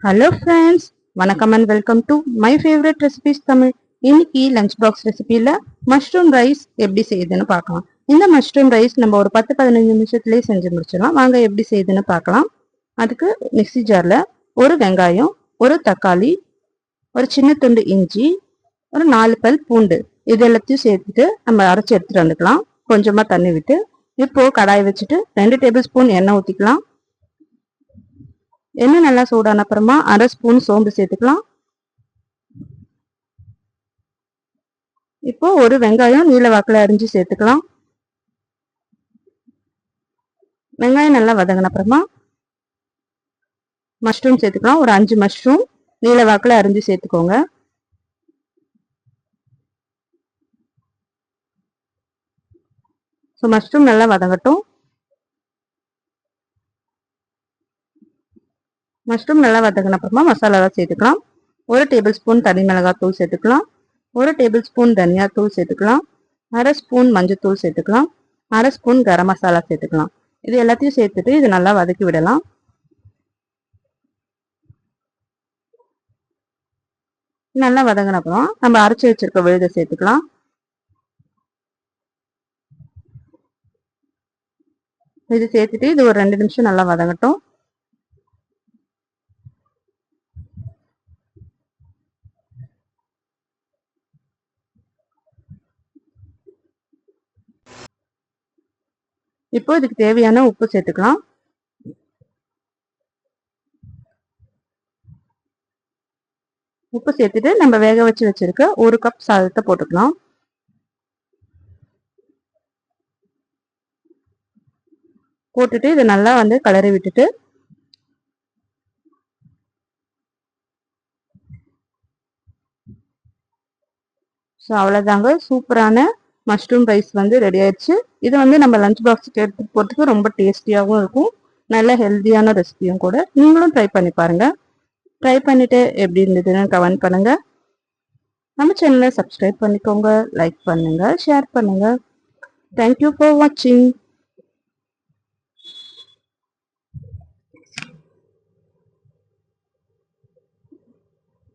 Hello friends, வணக்கம் and welcome to my favourite recipes Tamil. இன்னைக்கு lunch box ரெசிபியில் mushroom rice எப்படி செய்யுதுன்னு பார்க்கலாம். இந்த மஷ்ரூம் ரைஸ் நம்ம ஒரு 10-15 நிமிஷத்துலேயே செஞ்சு முடிச்சிடலாம். வாங்க எப்படி செய்யுதுன்னு பார்க்கலாம். அதுக்கு மிக்சி ஜாரில் ஒரு வெங்காயம், ஒரு தக்காளி, ஒரு சின்ன துண்டு இஞ்சி, ஒரு 4 பல் பூண்டு இது எல்லாத்தையும் சேர்த்துட்டு நம்ம அரைச்சி எடுத்துகிட்டு வந்துக்கலாம். கொஞ்சமாக தண்ணி விட்டு இப்போ கடாய் வச்சுட்டு 2 டேபிள் ஸ்பூன் எண்ணெய் ஊற்றிக்கலாம். எண்ணெய் நல்லா சூடான அப்புறமா 1/2 ஸ்பூன் சோம்பு சேர்த்துக்கலாம். இப்போ ஒரு வெங்காயம் நீல வாக்கில் அரிஞ்சு சேர்த்துக்கலாம். வெங்காயம் நல்லா வதங்கின அப்புறமா மஷ்ரூம் சேர்த்துக்கலாம். ஒரு 5 மஷ்ரூம் நீல வாக்கில் அரிஞ்சு சேர்த்துக்கோங்க. ஸோ மஷ்ரூம் நல்லா வதங்கட்டும். மஷ்ரூம் நல்லா வதங்கின அப்புறமா மசாலாலாம் சேர்த்துக்கலாம். 1 டேபிள் ஸ்பூன் தனி மிளகாய் தூள் சேர்த்துக்கலாம். 1 டேபிள் ஸ்பூன் தனியா தூள் சேர்த்துக்கலாம். 1/2 ஸ்பூன் மஞ்சள் சேர்த்துக்கலாம். 1/2 ஸ்பூன் கரம் மசாலா சேர்த்துக்கலாம். இது எல்லாத்தையும் சேர்த்துட்டு இது நல்லா வதக்கி விடலாம். நல்லா வதங்கின அப்புறம் நம்ம அரைச்சி வச்சிருக்க விழுதை சேர்த்துக்கலாம். இது சேர்த்துட்டு இது ஒரு 2 நிமிஷம் நல்லா வதங்கட்டும். இப்போ இதுக்கு தேவையான உப்பு சேர்த்துக்கலாம். உப்பு சேர்த்துட்டு நம்ம வேக வச்சு வச்சிருக்க 1 கப் சாதத்தை போட்டுக்கலாம். போட்டுட்டு இதை நல்லா கலரி விட்டுட்டு ஸோ அவ்வளோதாங்க, சூப்பரான மஷ்ரூம் ரைஸ் ரெடி ஆயிடுச்சு. இது நம்ம லஞ்ச் பாக்ஸுக்கு எடுத்துகிட்டு போகிறதுக்கு ரொம்ப டேஸ்டியாகவும் இருக்கும். நல்ல ஹெல்த்தியான ரெசிபியும் கூட. நீங்களும் ட்ரை பண்ணி பாருங்க. ட்ரை பண்ணிட்டு எப்படி இருந்ததுன்னு கமெண்ட் பண்ணுங்க. நம்ம சேனலை சப்ஸ்கிரைப் பண்ணிக்கோங்க, லைக் பண்ணுங்க, ஷேர் பண்ணுங்க. தேங்க்யூ ஃபார் வாட்சிங்.